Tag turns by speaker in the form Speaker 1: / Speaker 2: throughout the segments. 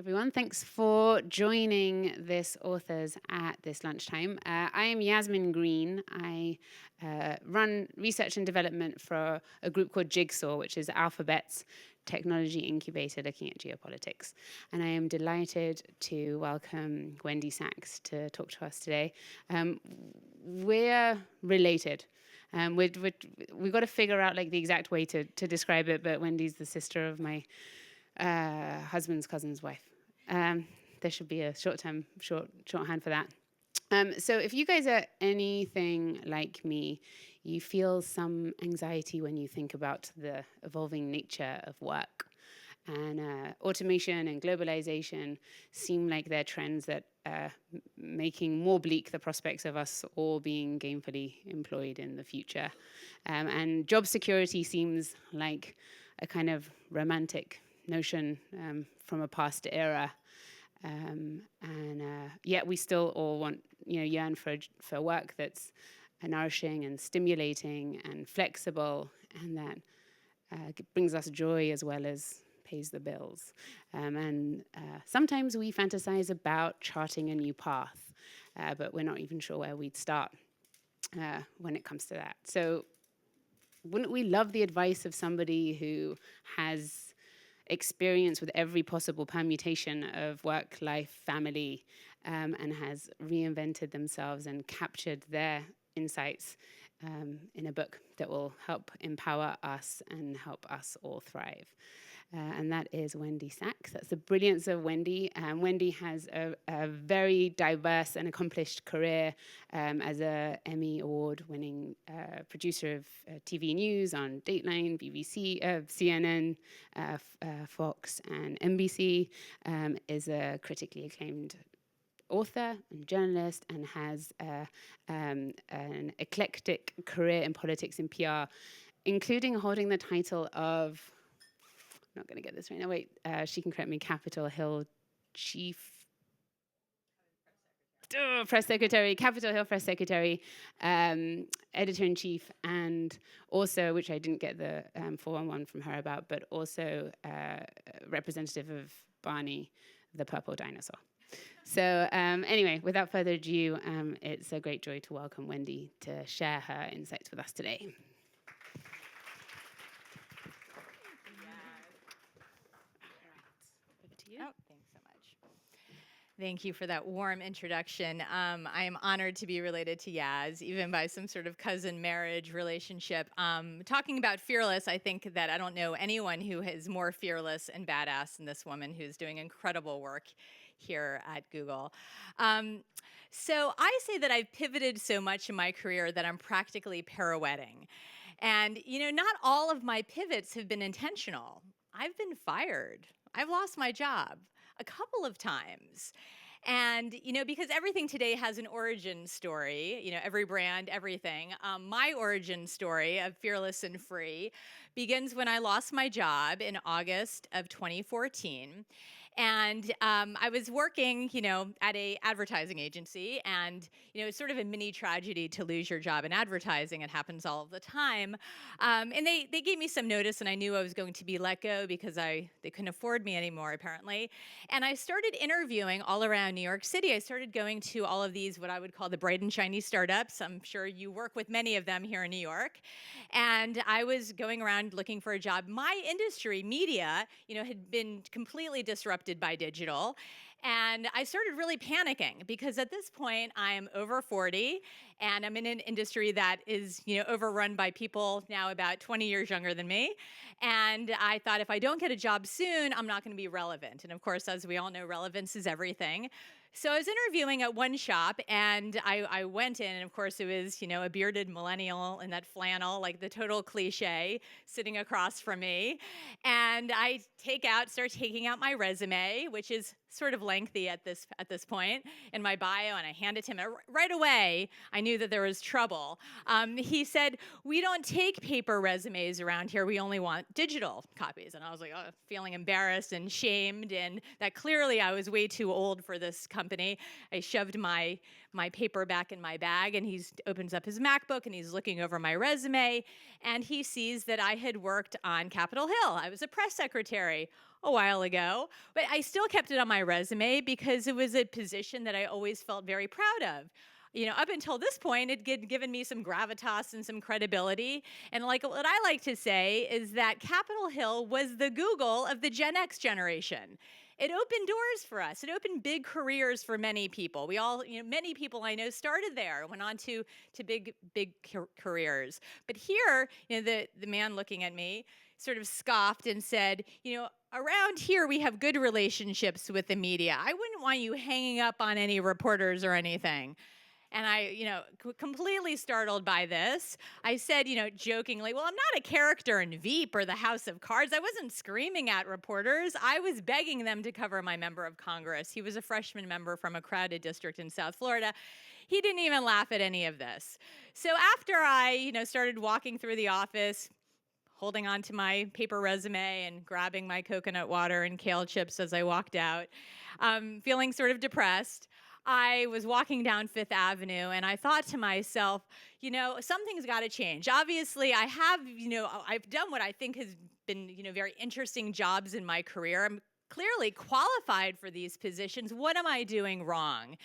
Speaker 1: everyone. Thanks for joining this authors at this lunchtime. I am Yasmin Green. I run research and development for a group called Jigsaw, which is Alphabet's technology incubator looking at geopolitics. And I am delighted to welcome Wendy Sachs to talk to us today. We're related. We've got to figure out like the exact way to describe it, but Wendy's the sister of my husband's cousin's wife. There should be a shorthand for that. So if you guys are anything like me, you feel some anxiety when you think about the evolving nature of work. And automation and globalization seem like they're trends that are making more bleak the prospects of us all being gainfully employed in the future. And job security seems like a kind of romantic notion from a past era, yet we still all yearn for work that's nourishing and stimulating and flexible, and that brings us joy as well as pays the bills. Sometimes we fantasize about charting a new path, but we're not even sure where we'd start when it comes to that. So wouldn't we love the advice of somebody who has experience with every possible permutation of work, life, family, and has reinvented themselves and captured their insights in a book that will help empower us and help us all thrive. And that is Wendy Sachs. That's the brilliance of Wendy. Wendy has a very diverse and accomplished career as an Emmy Award-winning producer of TV news on Dateline, BBC, CNN, Fox, and NBC. Is a critically acclaimed author and journalist, and has an eclectic career in politics and PR, including holding the title of, I'm not going to get this right now, wait, she can correct me, Capitol Hill Chief, Press Secretary, Capitol Hill Press Secretary, Editor-in-Chief, and also, which I didn't get the 411 from her about, but also representative of Barney, the purple dinosaur. So anyway, without further ado, it's a great joy to welcome Wendy to share her insights with us today.
Speaker 2: Oh, thanks so much. Thank you for that warm introduction. I am honored to be related to Yaz, even by some sort of cousin marriage relationship. Talking about fearless, I think that I don't know anyone who is more fearless and badass than this woman who's doing incredible work here at Google. So I say that I've pivoted so much in my career that I'm practically pirouetting. And, not all of my pivots have been intentional. I've been fired. I've lost my job a couple of times. And, because everything today has an origin story, every brand, everything. My origin story of Fearless and Free begins when I lost my job in August of 2014. And I was working, at a advertising agency, and, it's sort of a mini tragedy to lose your job in advertising. It happens all the time. And they gave me some notice, and I knew I was going to be let go because they couldn't afford me anymore, apparently. And I started interviewing all around New York City. I started going to all of these, what I would call the bright and shiny startups. I'm sure you work with many of them here in New York. And I was going around looking for a job. My industry, media, had been completely disrupted by digital. And I started really panicking because at this point I am over 40 and I'm in an industry that is, overrun by people now about 20 years younger than me. And I thought if I don't get a job soon, I'm not going to be relevant. And of course, as we all know, relevance is everything. So I was interviewing at one shop, and I went in, and of course it was, a bearded millennial in that flannel, like the total cliche, sitting across from me. And I start taking out my resume, which is sort of lengthy at this point in my bio, and I hand it to him. And right away, I knew that there was trouble. He said, "We don't take paper resumes around here. We only want digital copies." And I was like, feeling embarrassed and shamed, and that clearly I was way too old for this company. I shoved my my paper back in my bag, and he opens up his MacBook and he's looking over my resume, and he sees that I had worked on Capitol Hill. I was a press secretary a while ago, but I still kept it on my resume because it was a position that I always felt very proud of. Up until this point, it had given me some gravitas and some credibility. And like what I like to say is that Capitol Hill was the Google of the Gen X generation. It opened doors for us. It opened big careers for many people. We all, many people I know started there, went on to big careers. But here, the man looking at me sort of scoffed and said, around here we have good relationships with the media. I wouldn't want you hanging up on any reporters or anything. And I, completely startled by this, I said, jokingly, well, I'm not a character in Veep or the House of Cards. I wasn't screaming at reporters. I was begging them to cover my member of Congress. He was a freshman member from a crowded district in South Florida. He didn't even laugh at any of this. So after I, started walking through the office, holding on to my paper resume and grabbing my coconut water and kale chips as I walked out, feeling sort of depressed, I was walking down Fifth Avenue and I thought to myself, something's got to change. Obviously, I have, I've done what I think has been, very interesting jobs in my career. I'm clearly qualified for these positions. What am I doing wrong?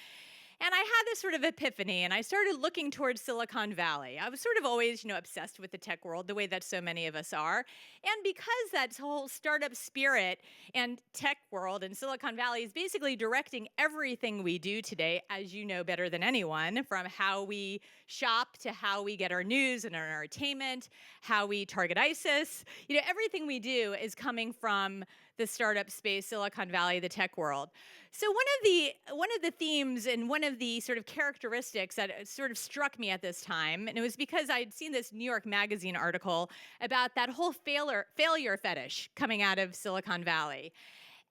Speaker 2: And I had this sort of epiphany, and I started looking towards Silicon Valley. I was sort of always, obsessed with the tech world, the way that so many of us are. And because that whole startup spirit and tech world and Silicon Valley is basically directing everything we do today, as you know better than anyone, from how we shop to how we get our news and our entertainment, how we target ISIS, everything we do is coming from the startup space, Silicon Valley, the tech world. So one of the themes and one of the sort of characteristics that sort of struck me at this time, and it was because I'd seen this New York Magazine article about that whole failure fetish coming out of Silicon Valley.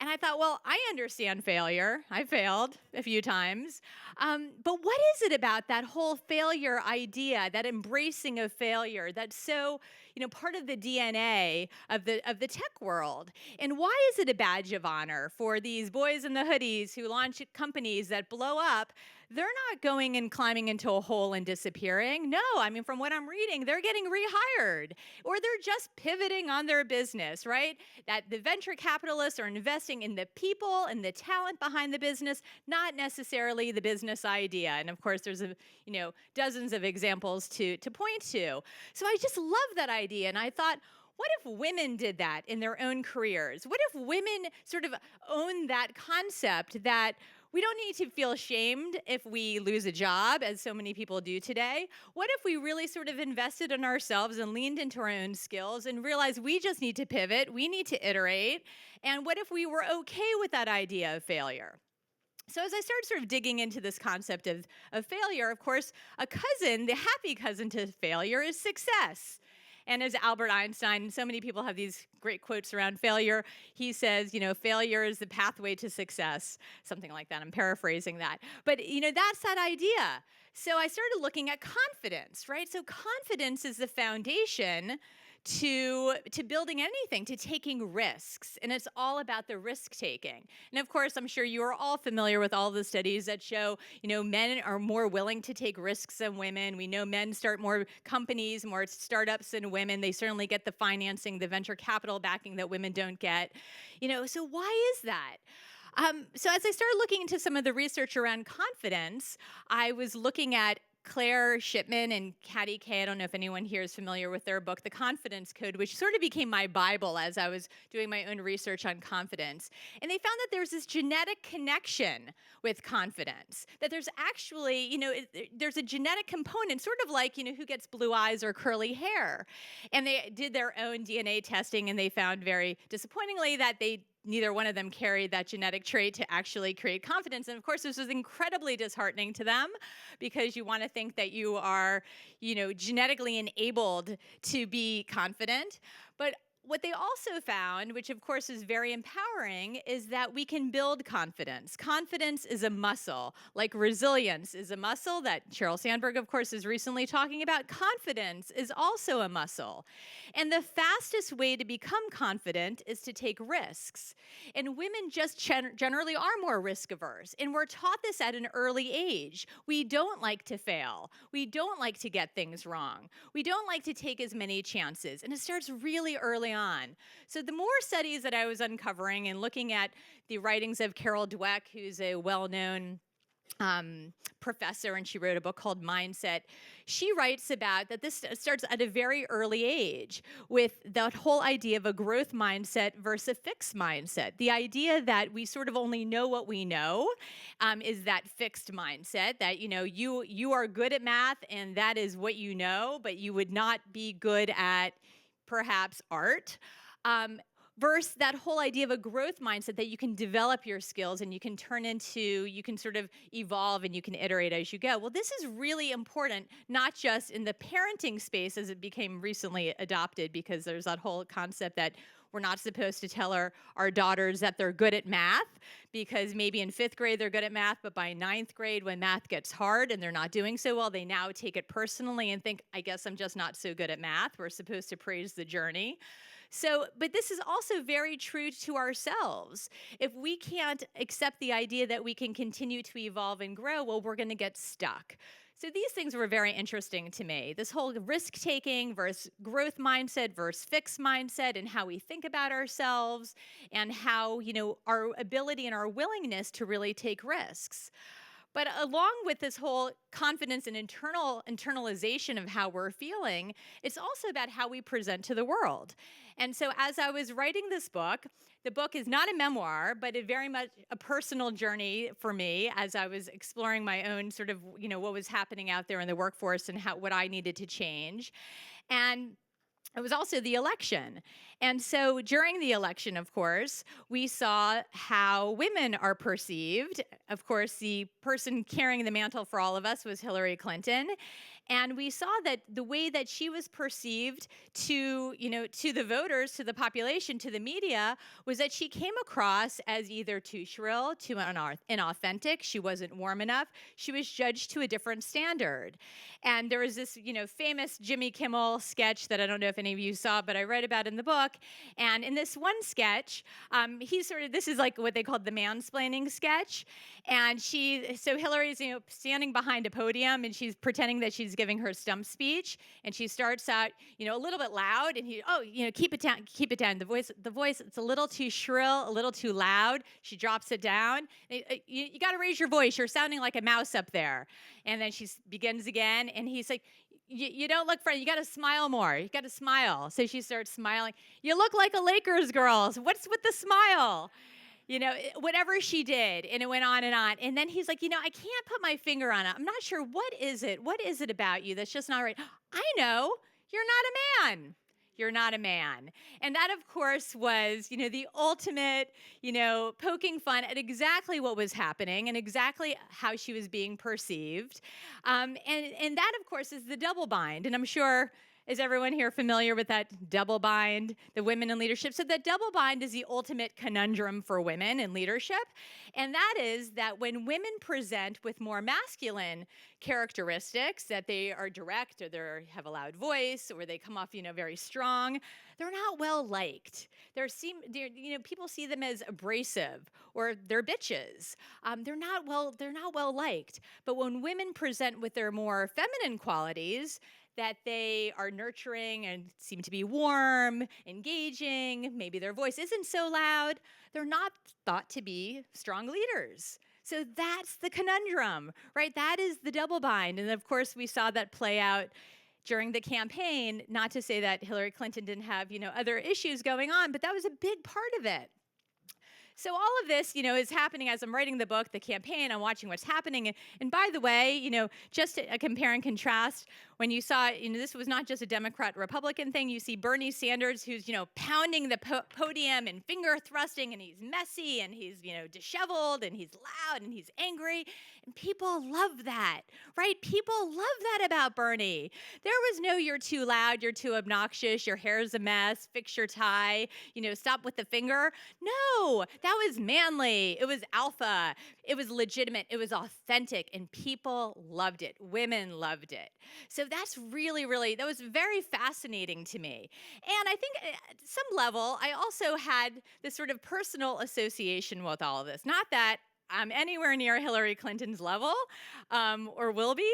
Speaker 2: And I thought, well, I understand failure. I failed a few times. But what is it about that whole failure idea, that embracing of failure, that's so, part of the DNA of the tech world? And why is it a badge of honor for these boys in the hoodies who launch companies that blow up? They're not going and climbing into a hole and disappearing. No, from what I'm reading, they're getting rehired, or they're just pivoting on their business, right? That the venture capitalists are investing in the people and the talent behind the business, not necessarily the business idea. And of course, there's dozens of examples to point to. So I just love that idea, and I thought, what if women did that in their own careers? What if women sort of own that concept that we don't need to feel ashamed if we lose a job, as so many people do today? What if we really sort of invested in ourselves and leaned into our own skills and realized we just need to pivot, we need to iterate? And what if we were okay with that idea of failure? So as I started sort of digging into this concept of failure, of course, the happy cousin to failure is success. And as Albert Einstein, so many people have these great quotes around failure. He says, failure is the pathway to success, something like that. I'm paraphrasing that. But, that's that idea. So I started looking at confidence, right? So confidence is the foundation to building anything, to taking risks. And it's all about the risk taking. And of course, I'm sure you are all familiar with all the studies that show, men are more willing to take risks than women. We know men start more companies, more startups than women. They certainly get the financing, the venture capital backing that women don't get. So why is that? So as I started looking into some of the research around confidence, I was looking at Claire Shipman and Katty Kay. I don't know if anyone here is familiar with their book, The Confidence Code, which sort of became my Bible as I was doing my own research on confidence. And they found that there's this genetic connection with confidence, that there's actually, there's a genetic component, sort of like, who gets blue eyes or curly hair. And they did their own DNA testing, and they found very disappointingly that neither one of them carried that genetic trait to actually create confidence. And of course, this was incredibly disheartening to them, because you want to think that you are, genetically enabled to be confident. But what they also found, which of course is very empowering, is that we can build confidence. Confidence is a muscle, like resilience is a muscle that Sheryl Sandberg, of course, is recently talking about. Confidence is also a muscle. And the fastest way to become confident is to take risks. And women just generally are more risk averse. And we're taught this at an early age. We don't like to fail. We don't like to get things wrong. We don't like to take as many chances. And it starts really early on. So the more studies that I was uncovering and looking at the writings of Carol Dweck, who's a well-known professor, and she wrote a book called Mindset. She writes about that this starts at a very early age with that whole idea of a growth mindset versus a fixed mindset. The idea that we sort of only know what we know is that fixed mindset that, you are good at math and that is what you know, but you would not be good at perhaps art. Versus that whole idea of a growth mindset that you can develop your skills and you can you can sort of evolve and you can iterate as you go. Well, this is really important, not just in the parenting space as it became recently adopted, because there's that whole concept that we're not supposed to tell our daughters that they're good at math, because maybe in 5th grade they're good at math, but by 9th grade when math gets hard and they're not doing so well, they now take it personally and think, I guess I'm just not so good at math. We're supposed to praise the journey. So, but this is also very true to ourselves. If we can't accept the idea that we can continue to evolve and grow, well, we're going to get stuck. So these things were very interesting to me. This whole risk-taking versus growth mindset versus fixed mindset, and how we think about ourselves, and how, our ability and our willingness to really take risks. But along with this whole confidence and internalization of how we're feeling, it's also about how we present to the world. And so as I was writing this book, the book is not a memoir, but very much a personal journey for me as I was exploring my own sort of, what was happening out there in the workforce and what I needed to change. And it was also the election. And so during the election, of course, we saw how women are perceived. Of course, the person carrying the mantle for all of us was Hillary Clinton. And we saw that the way that she was perceived to the voters, to the population, to the media, was that she came across as either too shrill, too inauthentic. She wasn't warm enough. She was judged to a different standard. And there was this, famous Jimmy Kimmel sketch that I don't know if any of you saw, but I read about in the book. And in this one sketch, this is like what they called the mansplaining sketch. And so Hillary's, standing behind a podium, and she's pretending that she's giving her stump speech, and she starts out, a little bit loud, and keep it down. The voice, it's a little too shrill, a little too loud. She drops it down. You got to raise your voice. You're sounding like a mouse up there. And then she begins again, and he's like, you don't look friendly. You got to smile more. You got to smile. So she starts smiling. You look like a Lakers girl. What's with the smile? Whatever she did, and it went on. And then he's like, I can't put my finger on it. I'm not sure. What is it? What is it about you that's just not right? I know. You're not a man. You're not a man. And that, of course, was, the ultimate, poking fun at exactly what was happening and exactly how she was being perceived. And that, of course, is the double bind. And I'm sure, is everyone here familiar with that double bind, the women in leadership? So that double bind is the ultimate conundrum for women in leadership. And that is that when women present with more masculine characteristics, that they are direct, or they have a loud voice, or they come off, very strong, they're not well liked. People see them as abrasive, or they're bitches. They're not well liked. But when women present with their more feminine qualities, that they are nurturing and seem to be warm, engaging, maybe their voice isn't so loud, they're not thought to be strong leaders. So that's the conundrum, right? That is the double bind. And of course, we saw that play out during the campaign, not to say that Hillary Clinton didn't have, other issues going on, but that was a big part of it. So all of this, is happening as I'm writing the book, the campaign, I'm watching what's happening. And by the way, just a compare and contrast, when you saw, this was not just a Democrat-Republican thing. You see Bernie Sanders, who's, pounding the podium and finger thrusting, and he's messy, and he's, disheveled, and he's loud, and he's angry. And people love that, right? People love that about Bernie. There was no, you're too loud, you're too obnoxious, your hair's a mess, fix your tie, stop with the finger. No, that was manly. It was alpha. It was legitimate. It was authentic, and people loved it. Women loved it. So that's really, really, that was very fascinating to me. And I think at some level, I also had this sort of personal association with all of this. Not that I'm anywhere near Hillary Clinton's level, or will be,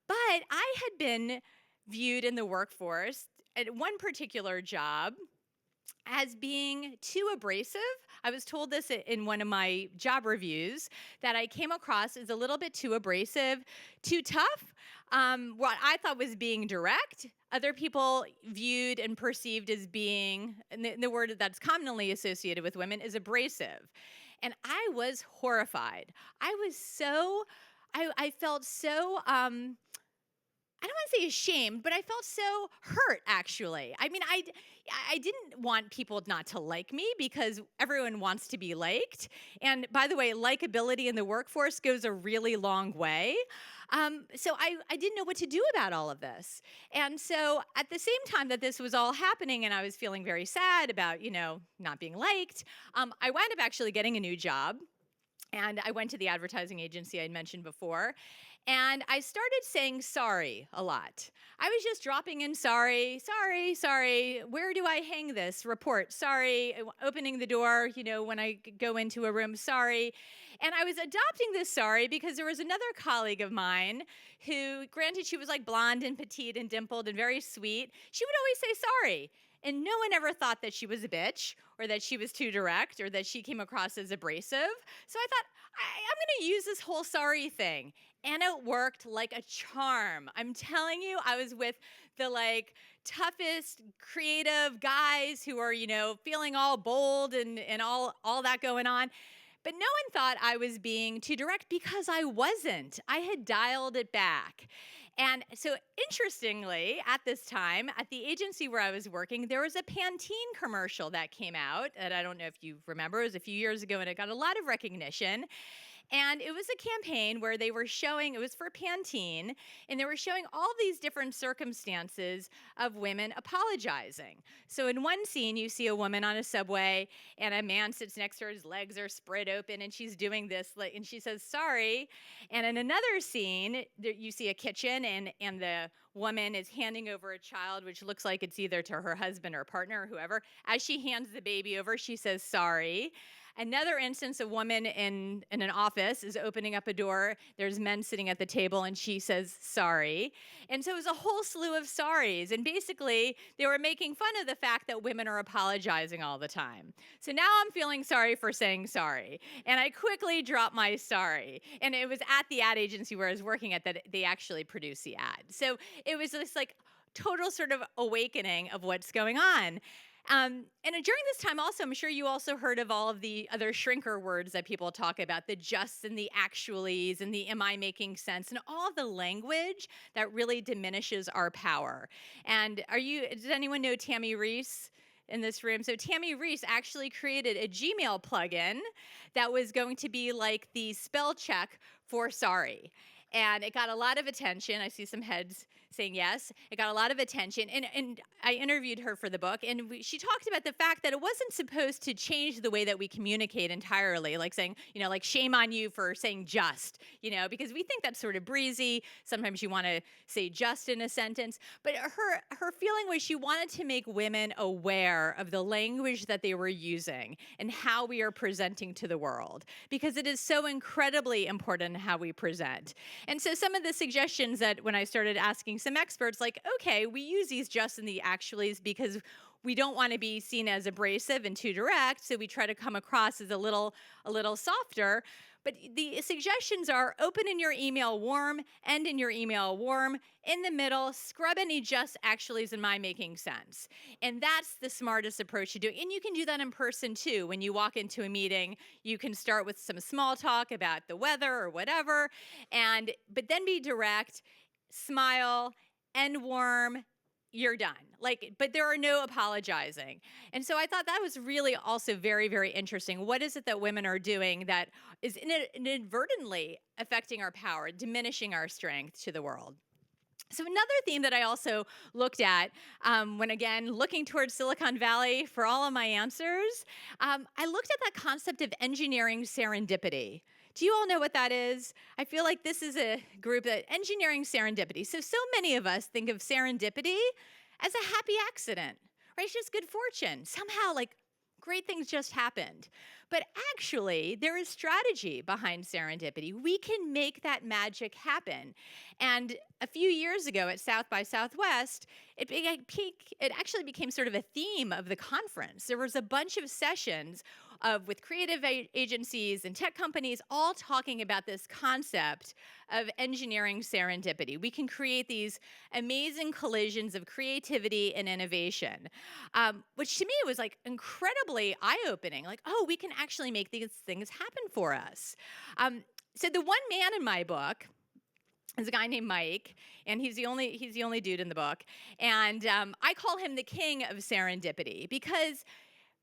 Speaker 2: but I had been viewed in the workforce at one particular job as being too abrasive. I was told this in one of my job reviews, that I came across as a little bit too abrasive, too tough. What I thought was being direct, other people viewed and perceived as being, and the word that's commonly associated with women is abrasive. And I was horrified. I felt so, I don't want to say ashamed, but I felt so hurt, actually. I mean, I didn't want people not to like me, because everyone wants to be liked. And by the way, likability in the workforce goes a really long way. So I didn't know what to do about all of this. And so at the same time that this was all happening and I was feeling very sad about, not being liked, I wound up actually getting a new job. And I went to the advertising agency I'd mentioned before. And I started saying sorry a lot. I was just dropping in sorry, where do I hang this report? Sorry, opening the door, when I go into a room, sorry. And I was adopting this sorry because there was another colleague of mine who, granted she was like blonde and petite and dimpled and very sweet, she would always say sorry. And no one ever thought that she was a bitch or that she was too direct or that she came across as abrasive. So I thought, I'm going to use this whole sorry thing. And it worked like a charm. I'm telling you, I was with the toughest creative guys who are, feeling all bold and all that going on. But no one thought I was being too direct, because I wasn't. I had dialed it back. And so interestingly, at this time, at the agency where I was working, there was a Pantene commercial that came out, and I don't know if you remember, it was a few years ago, and it got a lot of recognition. And it was a campaign where they were showing, it was for Pantene, and they were showing all these different circumstances of women apologizing. So in one scene, you see a woman on a subway, and a man sits next to her, his legs are spread open, and she's doing this, and she says, sorry. And in another scene, you see a kitchen, and the woman is handing over a child, which looks like it's either to her husband or partner or whoever. As she hands the baby over, she says, sorry. Another instance, a woman in an office is opening up a door. There's men sitting at the table, and she says, sorry. And so it was a whole slew of sorries. And basically, they were making fun of the fact that women are apologizing all the time. So now I'm feeling sorry for saying sorry. And I quickly dropped my sorry. And it was at the ad agency where I was working at that they actually produced the ad. So it was this total sort of awakening of what's going on. And during this time also, I'm sure you also heard of all of the other shrinker words that people talk about, the justs and the actuallys and the am I making sense, and all of the language that really diminishes our power. And does anyone know Tammy Reese in this room? So Tammy Reese actually created a Gmail plugin that was going to be like the spell check for sorry. And it got a lot of attention. I see some heads saying yes. It got a lot of attention. And I interviewed her for the book. And she talked about the fact that it wasn't supposed to change the way that we communicate entirely, like saying, shame on you for saying just, because we think that's sort of breezy. Sometimes you want to say just in a sentence. But her feeling was she wanted to make women aware of the language that they were using and how we are presenting to the world, because it is so incredibly important how we present. And so some of the suggestions that when I started asking some experts, okay, we use these just and the actuallys because we don't want to be seen as abrasive and too direct, so we try to come across as a little softer. But the suggestions are open in your email warm, end in your email warm, in the middle, scrub any just actuallys and my making sense. And that's the smartest approach to do it. And you can do that in person too. When you walk into a meeting, you can start with some small talk about the weather or whatever, but then be direct, smile, end worm, you're done. Like, but there are no apologizing. And so I thought that was really also very, very interesting. What is it that women are doing that is inadvertently affecting our power, diminishing our strength to the world? So another theme that I also looked at when, again, looking towards Silicon Valley for all of my answers, I looked at that concept of engineering serendipity. Do you all know what that is? I feel like this is a group that engineering serendipity. So many of us think of serendipity as a happy accident, right? It's just good fortune. Somehow, like, great things just happened. But actually, there is strategy behind serendipity. We can make that magic happen. And a few years ago at South by Southwest, it actually became sort of a theme of the conference. There was a bunch of sessions with creative agencies and tech companies all talking about this concept of engineering serendipity. We can create these amazing collisions of creativity and innovation, which to me was like incredibly eye-opening. Like, oh, we can actually make these things happen for us. So the one man in my book is a guy named Mike, and he's the only dude in the book. And I call him the king of serendipity because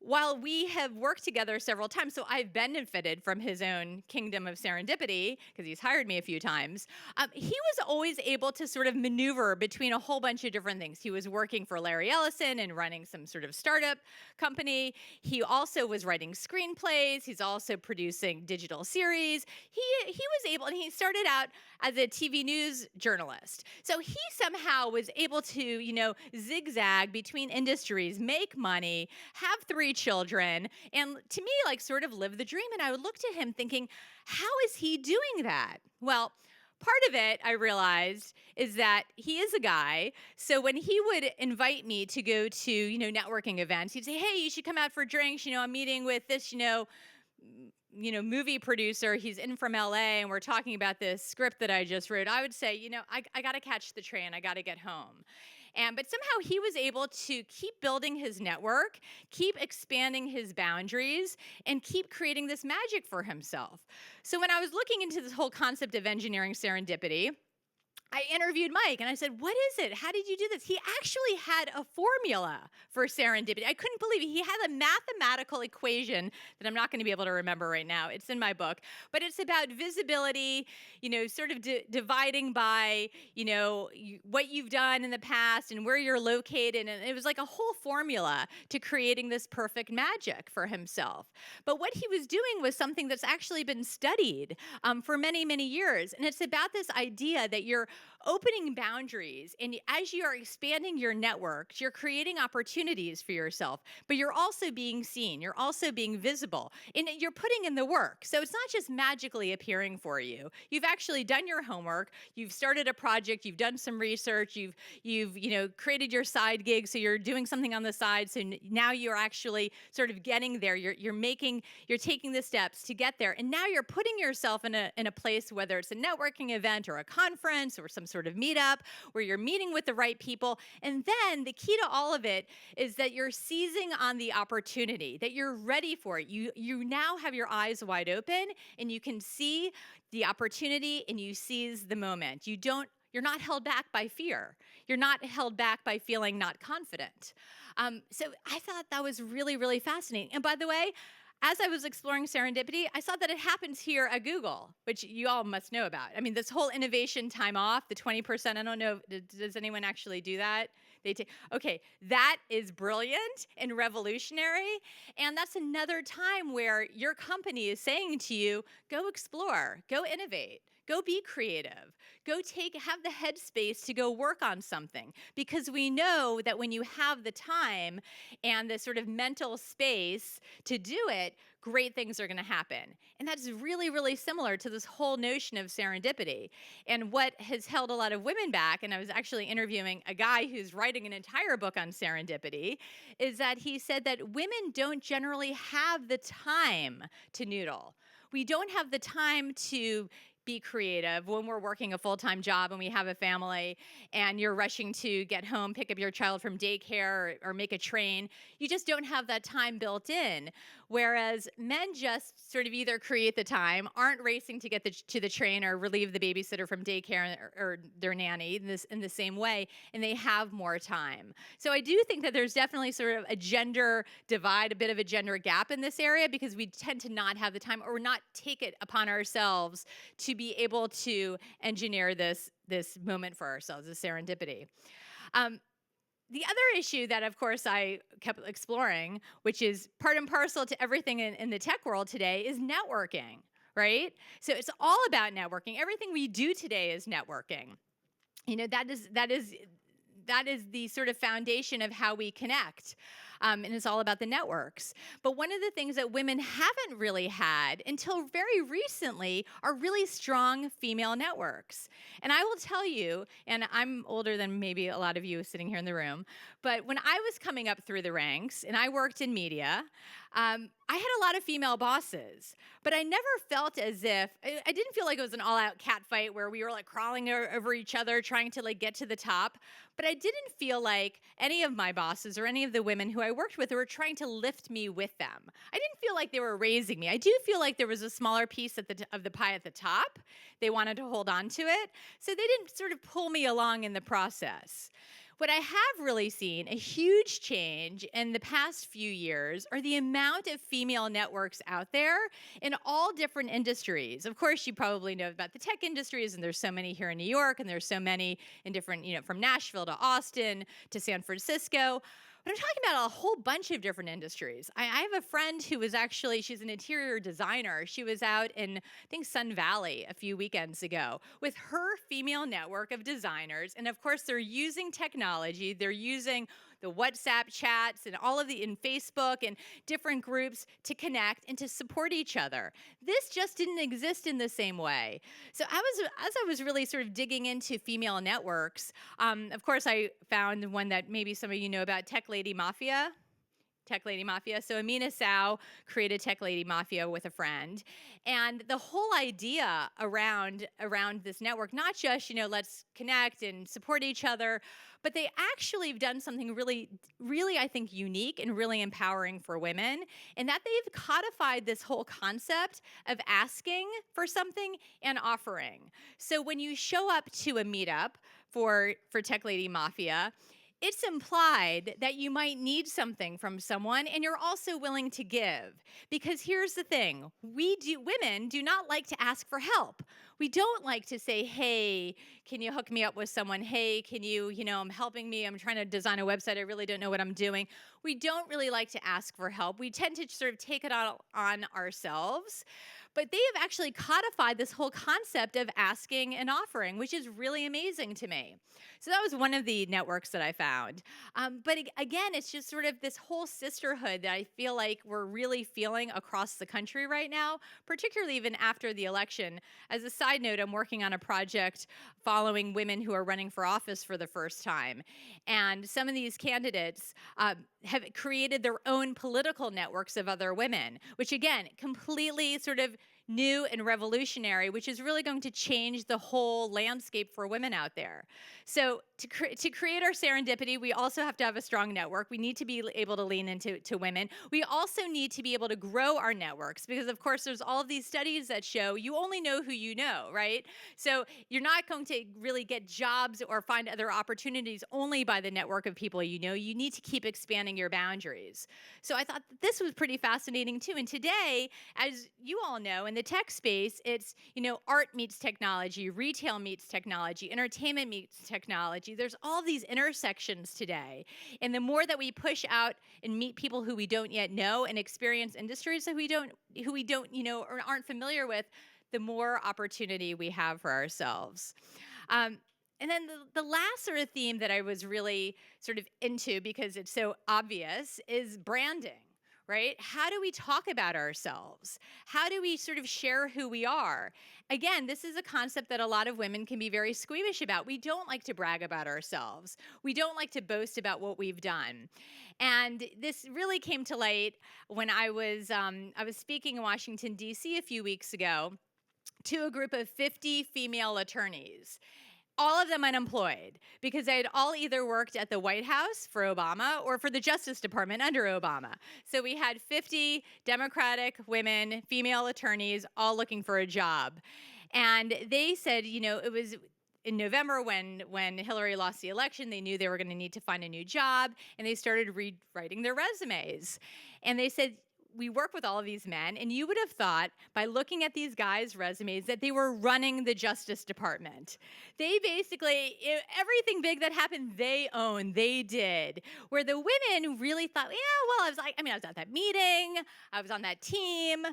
Speaker 2: while we have worked together several times, so I've benefited from his own kingdom of serendipity because he's hired me a few times, he was always able to sort of maneuver between a whole bunch of different things. He was working for Larry Ellison and running some sort of startup company. He also was writing screenplays. He's also producing digital series. He was able, and he started out as a TV news journalist. So he somehow was able to, zigzag between industries, make money, have 3 children, and to me, like, sort of live the dream. And I would look to him thinking, how is he doing that? Well, part of it, I realized, is that he is a guy. So when he would invite me to go to, networking events, he'd say, hey, you should come out for drinks. I'm meeting with this, movie producer. He's in from LA and we're talking about this script that I just wrote. I would say, I got to catch the train. I got to get home. But somehow he was able to keep building his network, keep expanding his boundaries, and keep creating this magic for himself. So when I was looking into this whole concept of engineering serendipity, I interviewed Mike and I said, what is it? How did you do this? He actually had a formula for serendipity. I couldn't believe it. He had a mathematical equation that I'm not going to be able to remember right now. It's in my book, but it's about visibility, sort of dividing by, what you've done in the past and where you're located. And it was like a whole formula to creating this perfect magic for himself. But what he was doing was something that's actually been studied for many, many years. And it's about this idea that you're opening boundaries, and as you are expanding your networks, you're creating opportunities for yourself, but you're also being seen, you're also being visible, and you're putting in the work. So it's not just magically appearing for you. You've actually done your homework, you've started a project, you've done some research, you've created your side gig, so you're doing something on the side, so now you're actually sort of getting there, you're taking the steps to get there, and now you're putting yourself in a place, whether it's a networking event or a conference or some sort of meetup where you're meeting with the right people. And then the key to all of it is that you're seizing on the opportunity, that you're ready for it. You now have your eyes wide open and you can see the opportunity and you seize the moment. You're not held back by fear. You're not held back by feeling not confident. So I thought that was really, really fascinating. And by the way, as I was exploring serendipity, I saw that it happens here at Google, which you all must know about. I mean, this whole innovation time off, the 20%, I don't know, does anyone actually do that? Okay, that is brilliant and revolutionary. And that's another time where your company is saying to you, go explore, go innovate. Go be creative. Go have the headspace to go work on something, because we know that when you have the time and the sort of mental space to do it, great things are going to happen. And that's really, really similar to this whole notion of serendipity. And what has held a lot of women back, and I was actually interviewing a guy who's writing an entire book on serendipity, is that he said that women don't generally have the time to noodle. We don't have the time to be creative when we're working a full-time job and we have a family and you're rushing to get home, pick up your child from daycare or make a train. You just don't have that time built in. Whereas men just sort of either create the time, aren't racing to get to the train or relieve the babysitter from daycare or their nanny in the same way, and they have more time. So I do think that there's definitely sort of a gender divide, a bit of a gender gap in this area, because we tend to not have the time or not take it upon ourselves to be able to engineer this moment for ourselves, this serendipity. The other issue that, of course, I kept exploring, which is part and parcel to everything in the tech world today, is networking, right? So it's all about networking. Everything we do today is networking. You know, that is the sort of foundation of how we connect. And it's all about the networks. But one of the things that women haven't really had until very recently are really strong female networks. And I will tell you, and I'm older than maybe a lot of you sitting here in the room, but when I was coming up through the ranks and I worked in media, I had a lot of female bosses, but I never felt as if, I didn't feel like it was an all-out cat fight where we were like crawling over each other trying to like get to the top, but I didn't feel like any of my bosses or any of the women who I worked with were trying to lift me with them. I didn't feel like they were raising me. I do feel like there was a smaller piece of the pie at the top. They wanted to hold on to it, so they didn't sort of pull me along in the process. What I have really seen a huge change in the past few years are the amount of female networks out there in all different industries. Of course, you probably know about the tech industries, and there's so many here in New York, and there's so many in different, you know, from Nashville to Austin to San Francisco. But I'm talking about a whole bunch of different industries. I have a friend who was actually, she's an interior designer. She was out in, I think, Sun Valley a few weekends ago with her female network of designers. And of course, they're using technology. They're using the WhatsApp chats and all of the in Facebook and different groups to connect and to support each other. This just didn't exist in the same way. So as I was really sort of digging into female networks, of course, I found one that maybe some of you know about, Tech Lady Mafia. Tech Lady Mafia. So Amina Sao created Tech Lady Mafia with a friend. And the whole idea around this network, not just, you know, let's connect and support each other, but they actually have done something really, really, I think, unique and really empowering for women, in that they've codified this whole concept of asking for something and offering. So when you show up to a meetup for Tech Lady Mafia, it's implied that you might need something from someone, and you're also willing to give. Because here's the thing, women do not like to ask for help. We don't like to say, hey, can you hook me up with someone? Hey, can you know, I'm helping me, I'm trying to design a website, I really don't know what I'm doing. We don't really like to ask for help. We tend to sort of take it on ourselves. But they have actually codified this whole concept of asking and offering, which is really amazing to me. So that was one of the networks that I found. But again, it's just sort of this whole sisterhood that I feel like we're really feeling across the country right now, particularly even after the election. As a side note, I'm working on a project following women who are running for office for the first time. And some of these candidates have created their own political networks of other women, which again, completely sort of new and revolutionary, which is really going to change the whole landscape for women out there. So to create our serendipity, we also have to have a strong network. We need to be able to lean into women. We also need to be able to grow our networks, because of course there's all of these studies that show you only know who you know, right? So you're not going to really get jobs or find other opportunities only by the network of people you know. You need to keep expanding your boundaries. So I thought this was pretty fascinating too. And today, as you all know, in the tech space, it's, you know, art meets technology, retail meets technology, entertainment meets technology. There's all these intersections today. And the more that we push out and meet people who we don't yet know and experience industries that who we don't, you know, or aren't familiar with, the more opportunity we have for ourselves. And then the last sort of theme that I was really sort of into, because it's so obvious, is branding. Right? How do we talk about ourselves? How do we sort of share who we are? Again, this is a concept that a lot of women can be very squeamish about. We don't like to brag about ourselves. We don't like to boast about what we've done. And this really came to light when I was speaking in Washington, D.C. a few weeks ago. to a group of 50 female attorneys, all of them unemployed because they had all either worked at the White House for Obama or for the Justice Department under Obama. So we had 50 Democratic women, female attorneys, all looking for a job. And they said, it was in November when Hillary lost the election, they knew they were going to need to find a new job, and they started rewriting their resumes. And they said, we work with all of these men, and you would have thought by looking at these guys' resumes that they were running the Justice Department. They basically, everything big that happened, they owned, they did. Where the women really thought, I was at that meeting, I was on that team,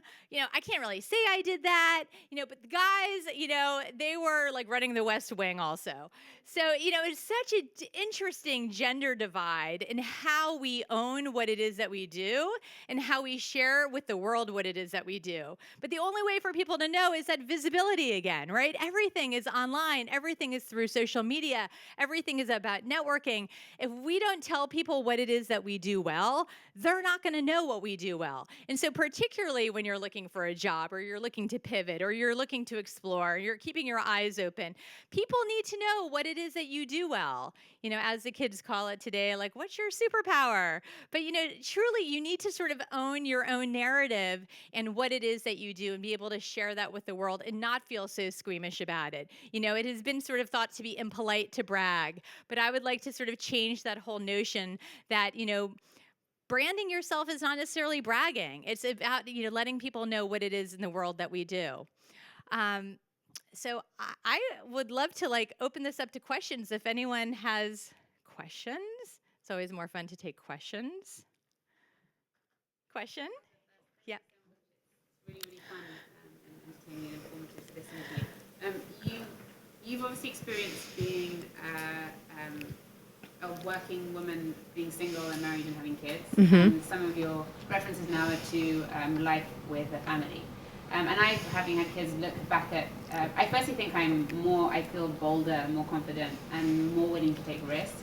Speaker 2: I can't really say I did that, but the guys, they were like running the West Wing also. So, it's such an interesting gender divide in how we own what it is that we do and how we share with the world what it is that we do. But the only way for people to know is that visibility again, right? Everything is online. Everything is through social media. Everything is about networking. If we don't tell people what it is that we do well, they're not going to know what we do well. And so particularly when you're looking for a job or you're looking to pivot or you're looking to explore, you're keeping your eyes open, people need to know what it is that you do well. As the kids call it today, like, what's your superpower? But, truly you need to sort of own your own narrative and what it is that you do and be able to share that with the world and not feel so squeamish about it. It has been sort of thought to be impolite to brag, but I would like to sort of change that whole notion that, branding yourself is not necessarily bragging. It's about, letting people know what it is in the world that we do. So I would love to open this up to questions if anyone has questions. It's always more fun to take questions. Question? Yeah.
Speaker 1: Really, really fun and entertaining and informative to listen to you. You've obviously experienced being a working woman, being single and married and having kids.
Speaker 2: Mm-hmm.
Speaker 1: And some of your references now are to life with a family. And I, having had kids, look back at, I firstly think I feel bolder, more confident, and more willing to take risks.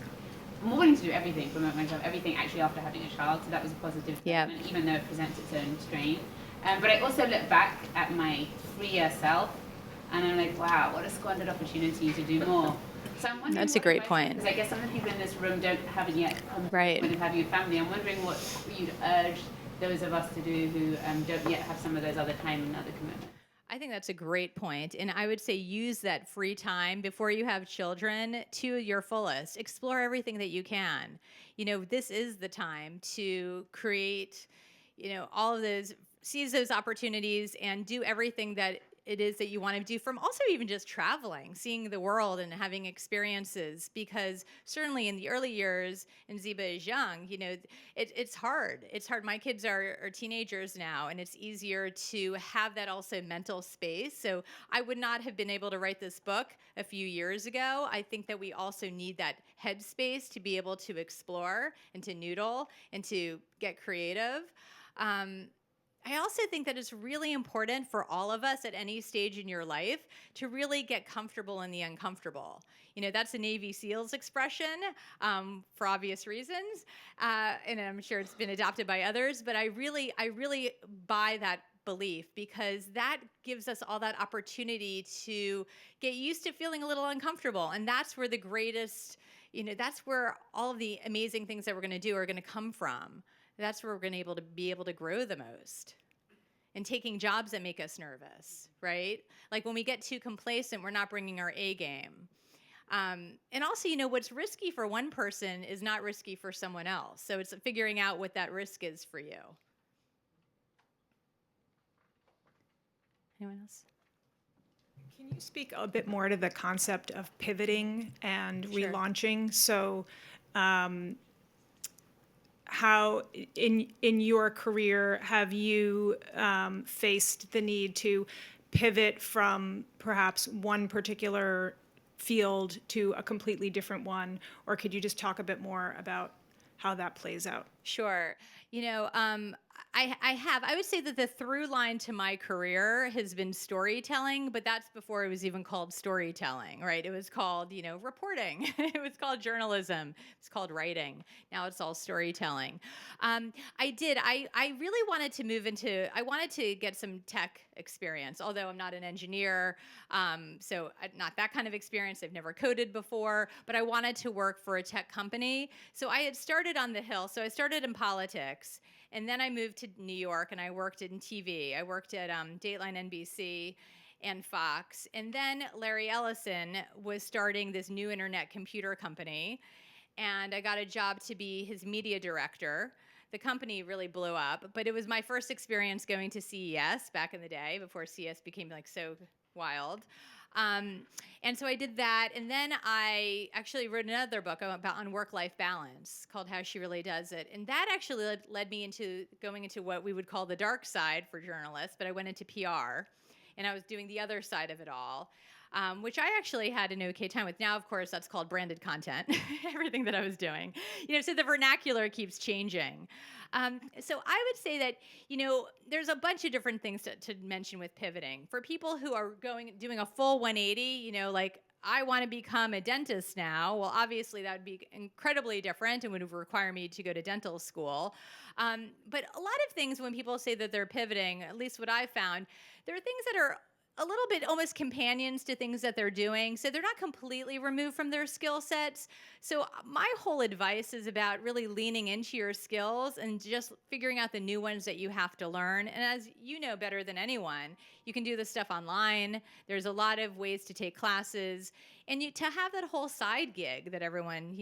Speaker 1: More willing to do everything, promote myself, everything actually after having a child, so that was a positive development, even though it presents its own strain. But I also look back at my freer self, and I'm like, wow, what a squandered opportunity to do more. So I'm wondering,
Speaker 2: that's a great point.
Speaker 1: Because I guess some of the people in this room haven't yet come
Speaker 2: right.
Speaker 1: to having a family. I'm wondering what you'd urge those of us to do who don't yet have some of those other time and other commitments.
Speaker 2: I think that's a great point. And I would say use that free time before you have children to your fullest. Explore everything that you can. This is the time to create, all of those, seize those opportunities and do everything that it is that you want to do, from also even just traveling, seeing the world and having experiences, because certainly in the early years, and Ziba is young, it's hard. It's hard. My kids are teenagers now, and it's easier to have that also mental space. So I would not have been able to write this book a few years ago. I think that we also need that headspace to be able to explore and to noodle and to get creative. I also think that it's really important for all of us at any stage in your life to really get comfortable in the uncomfortable. That's a Navy SEALs expression for obvious reasons, and I'm sure it's been adopted by others, but I really buy that belief, because that gives us all that opportunity to get used to feeling a little uncomfortable, and that's where the greatest, that's where all of the amazing things that we're going to do are going to come from. That's where we're going to be able to grow the most. And taking jobs that make us nervous, right? Like when we get too complacent, we're not bringing our A game. And also, what's risky for one person is not risky for someone else. So it's figuring out what that risk is for you. Anyone else?
Speaker 3: Can you speak a bit more to the concept of pivoting and
Speaker 2: Sure.
Speaker 3: relaunching? So, how in your career have you faced the need to pivot from perhaps one particular field to a completely different one? Or could you just talk a bit more about how that plays out?
Speaker 2: Sure. I would say that the through line to my career has been storytelling, but that's before it was even called storytelling, right? It was called, reporting. It was called journalism. It's called writing. Now it's all storytelling. I really wanted to I wanted to get some tech experience, although I'm not an engineer. So not that kind of experience. I've never coded before, but I wanted to work for a tech company. So I had started on the Hill. So I started in politics. And then I moved to New York and I worked in TV. I worked at Dateline NBC and Fox. And then Larry Ellison was starting this new internet computer company. And I got a job to be his media director. The company really blew up, but it was my first experience going to CES back in the day before CES became like so wild. And so I did that, and then I actually wrote another book on work-life balance called How She Really Does It, and that actually led me into going into what we would call the dark side for journalists, but I went into PR, and I was doing the other side of it all, which I actually had an okay time with. Now, of course, that's called branded content, everything that I was doing. So the vernacular keeps changing. So I would say that, there's a bunch of different things to mention with pivoting. For people who are doing a full 180, like I want to become a dentist now, well, obviously that would be incredibly different and would require me to go to dental school. But a lot of things when people say that they're pivoting, at least what I found, there are things that are a little bit almost companions to things that they're doing. So they're not completely removed from their skill sets. So my whole advice is about really leaning into your skills and just figuring out the new ones that you have to learn. And as you know better than anyone, you can do this stuff online. There's a lot of ways to take classes. And to have that whole side gig that everyone,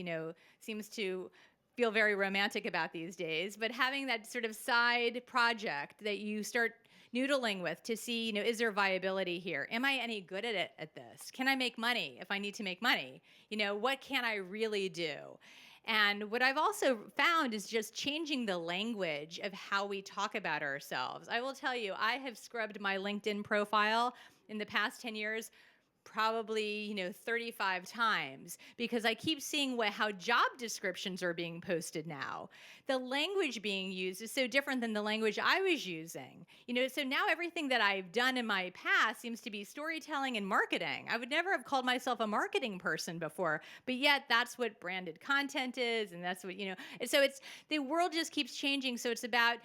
Speaker 2: seems to feel very romantic about these days, but having that sort of side project that you start noodling with to see, is there viability here? Am I any good at it at this? Can I make money if I need to make money? What can I really do? And what I've also found is just changing the language of how we talk about ourselves. I will tell you, I have scrubbed my LinkedIn profile in the past 10 years probably 35 times because I keep seeing how job descriptions are being posted now. The language being used is so different than the language I was using. So now everything that I've done in my past seems to be storytelling and marketing. I would never have called myself a marketing person before, but yet that's what branded content is, and that's what and so the world just keeps changing. So it's about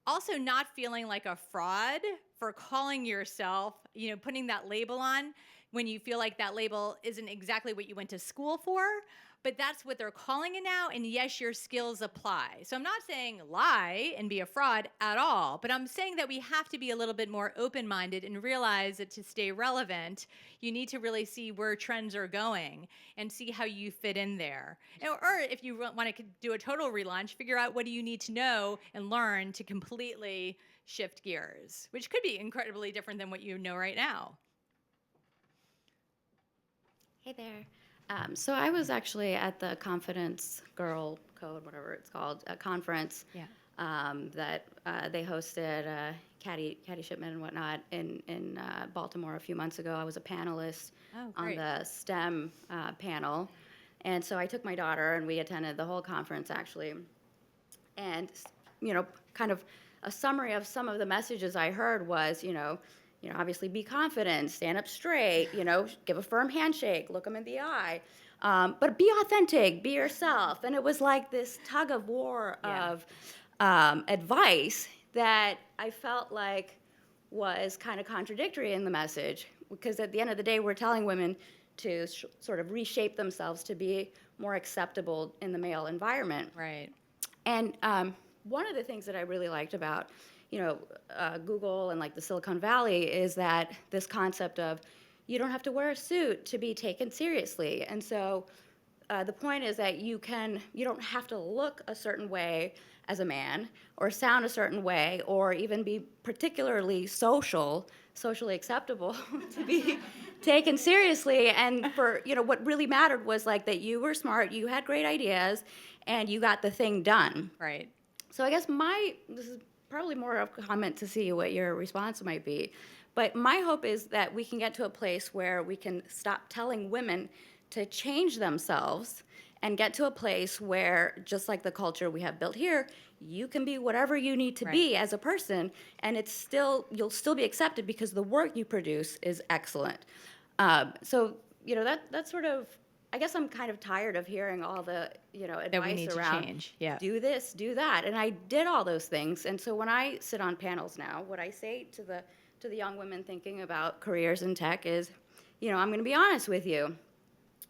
Speaker 2: also not feeling like a fraud for calling yourself, putting that label on when you feel like that label isn't exactly what you went to school for, but that's what they're calling it now, and yes, your skills apply. So I'm not saying lie and be a fraud at all, but I'm saying that we have to be a little bit more open-minded and realize that to stay relevant, you need to really see where trends are going and see how you fit in there. Or if you want to do a total relaunch, figure out what do you need to know and learn to completely shift gears, which could be incredibly different than what you know right now.
Speaker 4: Hey there. So I was actually at the Confidence Girl Code, whatever it's called, a conference that they hosted, Caddy Shipman and whatnot, in Baltimore a few months ago. I was a panelist on the STEM panel. And so I took my daughter, and we attended the whole conference, actually. And, kind of a summary of some of the messages I heard was, obviously be confident, stand up straight, give a firm handshake, look them in the eye, but be authentic, be yourself. And it was like this tug of war of advice that I felt like was kind of contradictory in the message, because at the end of the day, we're telling women to sort of reshape themselves to be more acceptable in the male environment.
Speaker 2: Right.
Speaker 4: And one of the things that I really liked about Google and like the Silicon Valley is that this concept of you don't have to wear a suit to be taken seriously. And so the point is that you don't have to look a certain way as a man or sound a certain way or even be particularly socially acceptable to be taken seriously. And for, what really mattered was like that you were smart, you had great ideas, and you got the thing done.
Speaker 2: Right.
Speaker 4: So I guess this is probably more of a comment to see what your response might be. But my hope is that we can get to a place where we can stop telling women to change themselves and get to a place where, just like the culture we have built here, you can be whatever you need to be as a person, and you'll still be accepted because the work you produce is excellent. So, that's sort of, I guess I'm kind of tired of hearing all the, advice
Speaker 2: That we need
Speaker 4: around
Speaker 2: to change. Yeah.
Speaker 4: do this, do that. And I did all those things. And so when I sit on panels now, what I say to the young women thinking about careers in tech is, I'm going to be honest with you.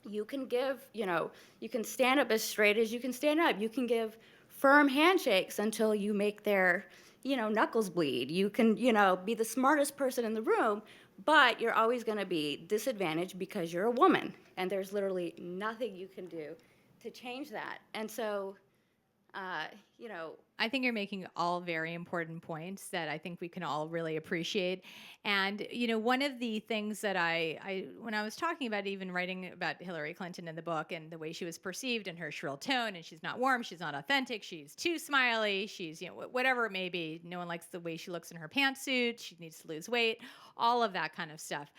Speaker 4: You can give, you can stand up as straight as you can stand up. You can give firm handshakes until you make their, knuckles bleed. You can, be the smartest person in the room, but you're always going to be disadvantaged because you're a woman. And there's literally nothing you can do to change that. And so,
Speaker 2: I think you're making all very important points that I think we can all really appreciate. And, one of the things that I when I was talking about even writing about Hillary Clinton in the book and the way she was perceived and her shrill tone, and she's not warm, she's not authentic, she's too smiley, she's, whatever it may be. No one likes the way she looks in her pantsuit, she needs to lose weight, all of that kind of stuff.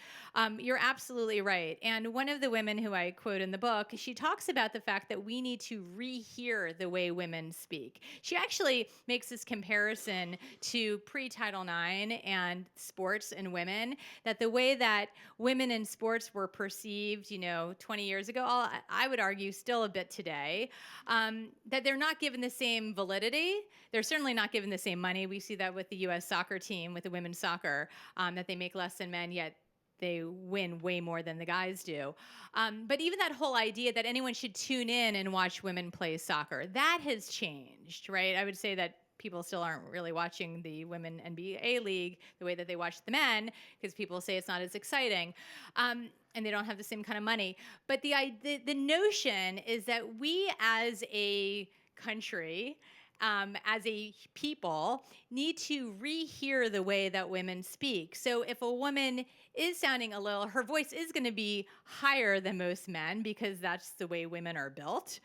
Speaker 2: You're absolutely right. And one of the women who I quote in the book, she talks about the fact that we need to rehear the way women speak. She actually makes this comparison to pre-Title IX and sports and women, that the way that women in sports were perceived, 20 years ago, I would argue still a bit today, that they're not given the same validity. They're certainly not given the same money. We see that with the U.S. soccer team, with the women's soccer, that they make less than men, yet they win way more than the guys do. But even that whole idea that anyone should tune in and watch women play soccer, that has changed, right? I would say that people still aren't really watching the women NBA league the way that they watch the men, because people say it's not as exciting. And they don't have the same kind of money. But the notion is that we as a country, as a people, need to rehear the way that women speak. So if a woman is sounding her voice is going to be higher than most men because that's the way women are built,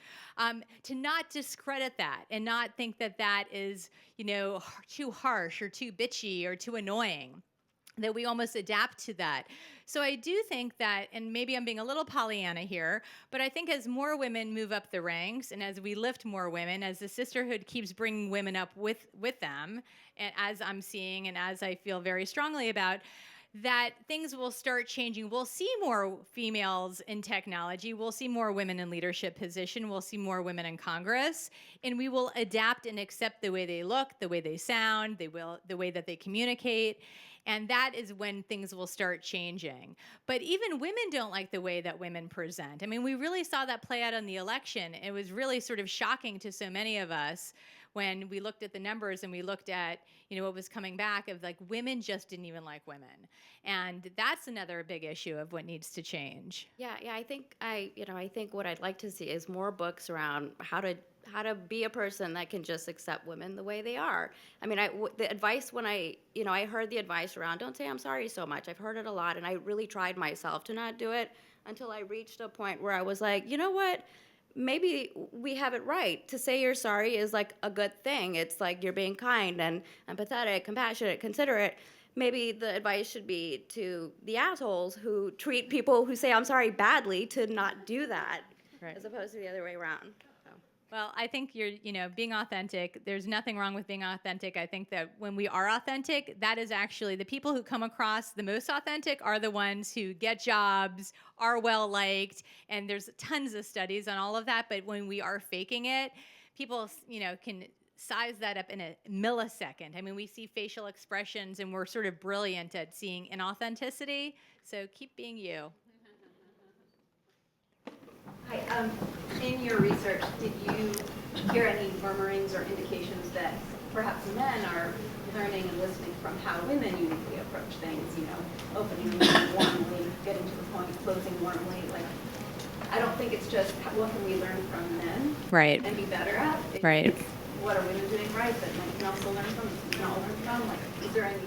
Speaker 2: to not discredit that and not think that that is, too harsh or too bitchy or too annoying, that we almost adapt to that. So I do think that, and maybe I'm being a little Pollyanna here, but I think as more women move up the ranks and as we lift more women, as the sisterhood keeps bringing women up with them, and as I'm seeing and as I feel very strongly about, that things will start changing. We'll see more females in technology. We'll see more women in leadership position. We'll see more women in Congress. And we will adapt and accept the way they look, the way they sound, the way that they communicate. And that is when things will start changing. But even women don't like the way that women present. I mean, we really saw that play out in the election. It was really sort of shocking to so many of us when we looked at the numbers and we looked at, what was coming back of like women just didn't even like women. And that's another big issue of what needs to change.
Speaker 4: Yeah, I think what I'd like to see is more books around how to be a person that can just accept women the way they are. I mean, the advice when I heard the advice around don't say I'm sorry so much. I've heard it a lot, and I really tried myself to not do it until I reached a point where I was like, you know what? Maybe we have it right. To say you're sorry is like a good thing. It's like you're being kind and empathetic, compassionate, considerate. Maybe the advice should be to the assholes who treat people who say I'm sorry badly to not do that,
Speaker 2: Right.
Speaker 4: as opposed to the other way around. So.
Speaker 2: Well, I think you're, being authentic. There's nothing wrong with being authentic. I think that when we are authentic, that is actually the people who come across the most authentic are the ones who get jobs, are well liked, and there's tons of studies on all of that. But when we are faking it, people, can size that up in a millisecond. I mean, we see facial expressions, and we're sort of brilliant at seeing inauthenticity. So keep being you.
Speaker 5: Hi, in your research, did you hear any murmurings or indications that perhaps men are learning and listening from how women uniquely approach things, opening warmly, getting to the point, closing warmly? Like, I don't think it's just what can we learn from men
Speaker 2: Right.
Speaker 5: and be better at. It's what are women doing right that men can also learn from, we can all learn from? Like, is there any...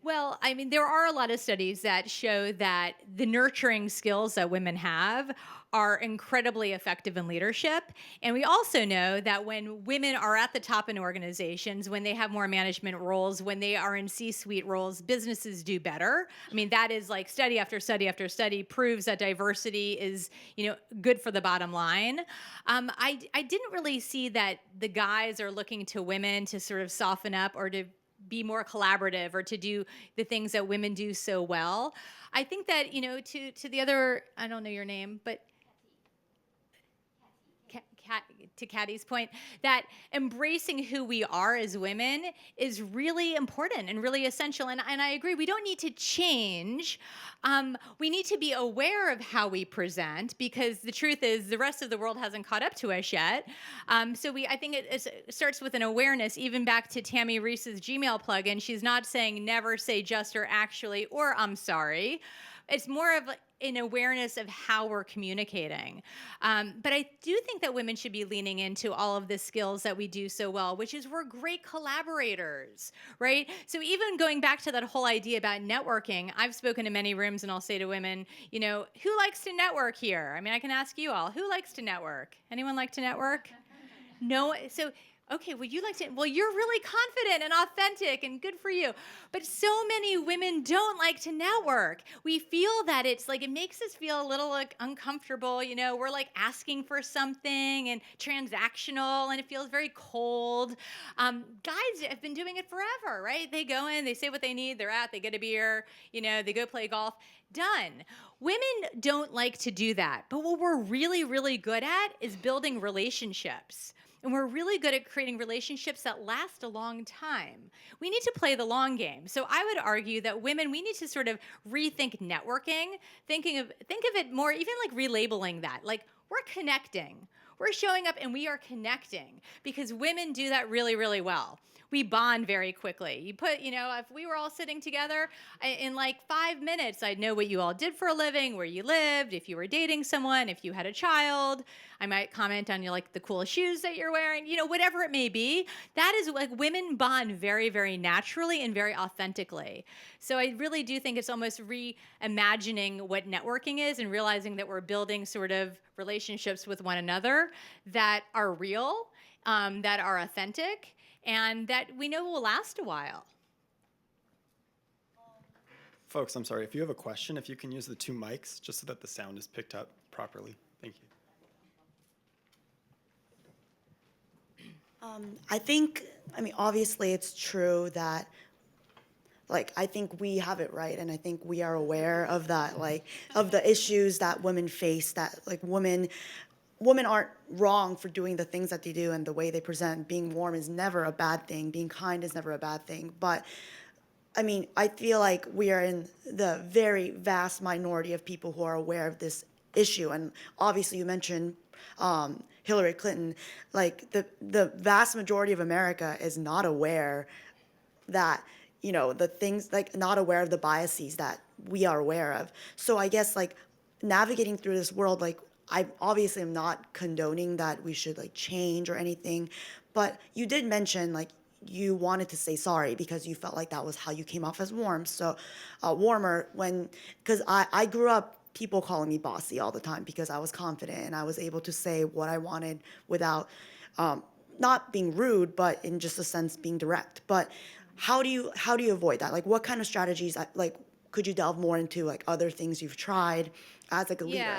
Speaker 2: Well, I mean, there are a lot of studies that show that the nurturing skills that women have are incredibly effective in leadership. And we also know that when women are at the top in organizations, when they have more management roles, when they are in C-suite roles, businesses do better. I mean, that is like study after study after study proves that diversity is, good for the bottom line. I didn't really see that the guys are looking to women to sort of soften up or to be more collaborative or to do the things that women do so well. I think that, to the other, I don't know your name, but to Caddy's point, that embracing who we are as women is really important and really essential. And I agree, we don't need to change. We need to be aware of how we present, because the truth is the rest of the world hasn't caught up to us yet. I think it starts with an awareness, even back to Tammy Reese's Gmail plugin. She's not saying never say just or actually or I'm sorry. It's more of an awareness of how we're communicating. But I do think that women should be leaning into all of the skills that we do so well, which is we're great collaborators, right? So even going back to that whole idea about networking, I've spoken to many rooms and I'll say to women, who likes to network here? I mean, I can ask you all, who likes to network? Anyone like to network? No, so okay, well, you're really confident and authentic and good for you. But so many women don't like to network. We feel that it's like, it makes us feel a little like uncomfortable. We're like asking for something and transactional, and it feels very cold. Guys have been doing it forever, right? They go in, they say what they need, they get a beer, they go play golf, done. Women don't like to do that. But what we're really, really good at is building relationships. And we're really good at creating relationships that last a long time. We need to play the long game. So I would argue that women, we need to sort of rethink networking, think of it more, even like relabeling that. Like, we're connecting. We're showing up and we are connecting, because women do that really, really well. We bond very quickly. You put, if we were all sitting together, in like 5 minutes, I'd know what you all did for a living, where you lived, if you were dating someone, if you had a child. I might comment on the coolest shoes that you're wearing, whatever it may be. That is like, women bond very, very naturally and very authentically. So I really do think it's almost reimagining what networking is and realizing that we're building sort of relationships with one another that are real, that are authentic, and that we know will last a while.
Speaker 6: Folks, I'm sorry, if you have a question, if you can use the 2 mics just so that the sound is picked up properly. Thank you.
Speaker 7: Obviously it's true that, I think we have it right, and I think we are aware of that, of the issues that women face, that, women aren't wrong for doing the things that they do and the way they present. Being warm is never a bad thing. Being kind is never a bad thing. But, I feel like we are in the very vast minority of people who are aware of this issue. And obviously you mentioned Hillary Clinton. The vast majority of America is not aware that, the things, not aware of the biases that we are aware of. So I guess, navigating through this world, I obviously am not condoning that we should change or anything, but you did mention you wanted to say sorry because you felt like that was how you came off as warm. So warmer because I grew up people calling me bossy all the time because I was confident and I was able to say what I wanted without not being rude, but in just a sense being direct. But how do you avoid that? What kind of strategies could you delve more into other things you've tried as a leader?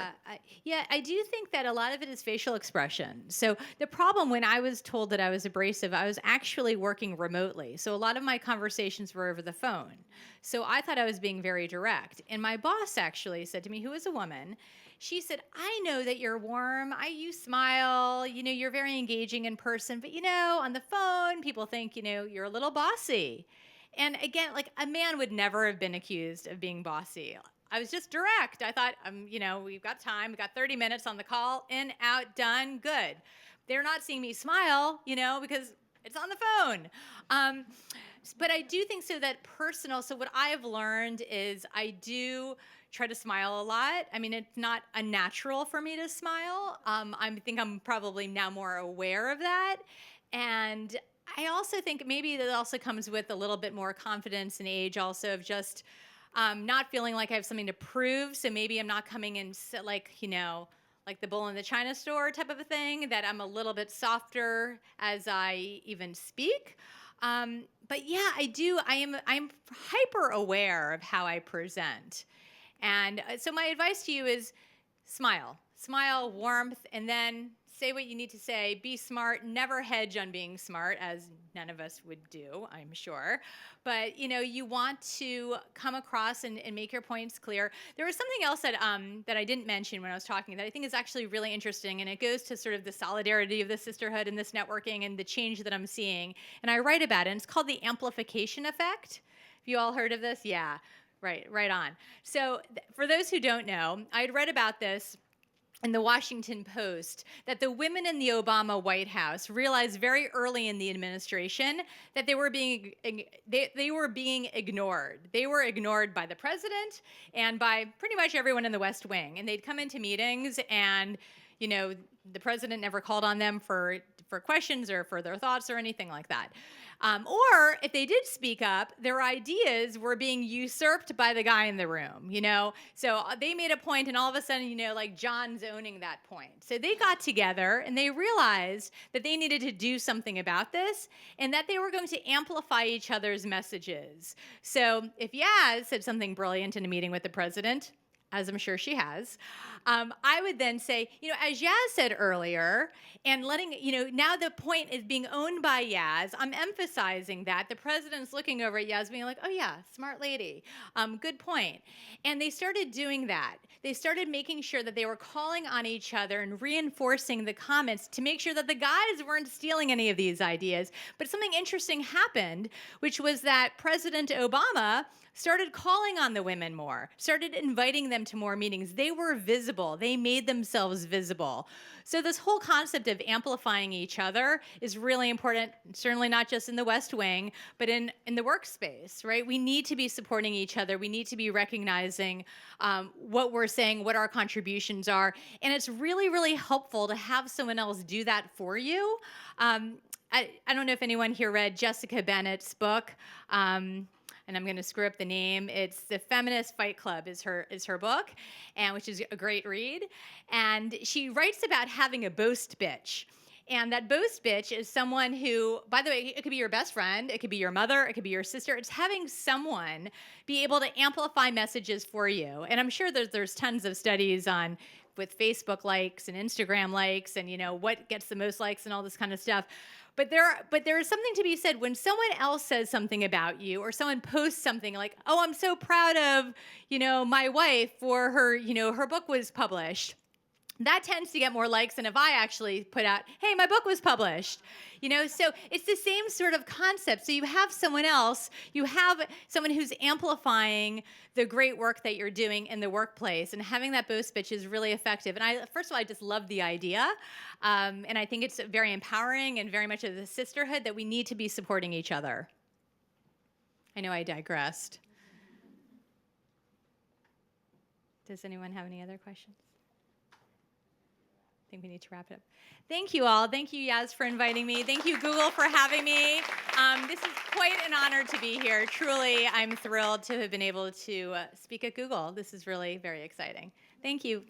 Speaker 2: I do think that a lot of it is facial expression. So the problem when I was told that I was abrasive, I was actually working remotely. So a lot of my conversations were over the phone. So I thought I was being very direct. And my boss actually said to me, who is a woman, she said, I know that you're warm. You smile, you're very engaging in person, but on the phone, people think, you're a little bossy. And again, a man would never have been accused of being bossy. I was just direct. I thought, we've got time. We've got 30 minutes on the call. In, out, done, good. They're not seeing me smile, because it's on the phone. But I do think so what I've learned is I do try to smile a lot. It's not unnatural for me to smile. I think I'm probably now more aware of that. And I also think maybe that also comes with a little bit more confidence and age also of just not feeling like I have something to prove. So maybe I'm not coming in like, like the bull in the china store type of a thing, that I'm a little bit softer as I even speak. But yeah, I'm hyper aware of how I present. And so my advice to you is smile, warmth, and then say what you need to say, be smart, never hedge on being smart, as none of us would do, I'm sure. But, you want to come across and make your points clear. There was something else that I didn't mention when I was talking that I think is actually really interesting, and it goes to sort of the solidarity of the sisterhood and this networking and the change that I'm seeing. And I write about it, and it's called the amplification effect. Have you all heard of this? Yeah, right on. So for those who don't know, I had read about this in the Washington Post, that the women in the Obama White House realized very early in the administration that they were being ignored. They were ignored by the president and by pretty much everyone in the West Wing. And they'd come into meetings and, the president never called on them for questions or for their thoughts or anything like that. Or if they did speak up, their ideas were being usurped by the guy in the room, So they made a point, and all of a sudden, like John's owning that point. So they got together and they realized that they needed to do something about this and that they were going to amplify each other's messages. So if Yaz said something brilliant in a meeting with the president, as I'm sure she has, I would then say, as Yaz said earlier, and letting, now the point is being owned by Yaz, I'm emphasizing that. The president's looking over at Yaz being like, oh yeah, smart lady, good point. And they started doing that. They started making sure that they were calling on each other and reinforcing the comments to make sure that the guys weren't stealing any of these ideas. But something interesting happened, which was that President Obama started calling on the women more, started inviting them to more meetings. They were visible. They made themselves visible. So this whole concept of amplifying each other is really important, certainly not just in the West Wing, but in the workspace, right? We need to be supporting each other. We need to be recognizing what we're saying, what our contributions are. And it's really, really helpful to have someone else do that for you. I don't know if anyone here read Jessica Bennett's book, and I'm going to screw up the name. It's The Feminist Fight Club is her book, and which is a great read. And she writes about having a boast bitch. And that boast bitch is someone who, by the way, it could be your best friend, it could be your mother, it could be your sister. It's having someone be able to amplify messages for you. And I'm sure there's tons of studies on with Facebook likes and Instagram likes and what gets the most likes and all this kind of stuff. But there is something to be said when someone else says something about you or someone posts something like, oh, I'm so proud of, my wife for her, her book was published. That tends to get more likes than if I actually put out, hey, my book was published. So it's the same sort of concept. So you have someone else, you have someone who's amplifying the great work that you're doing in the workplace, and having that boast bitch is really effective. And first of all, I just love the idea. And I think it's very empowering and very much of the sisterhood that we need to be supporting each other. I know I digressed. Does anyone have any other questions? I think we need to wrap it up. Thank you all. Thank you, Yaz, for inviting me. Thank you, Google, for having me. This is quite an honor to be here. Truly, I'm thrilled to have been able to speak at Google. This is really very exciting. Thank you.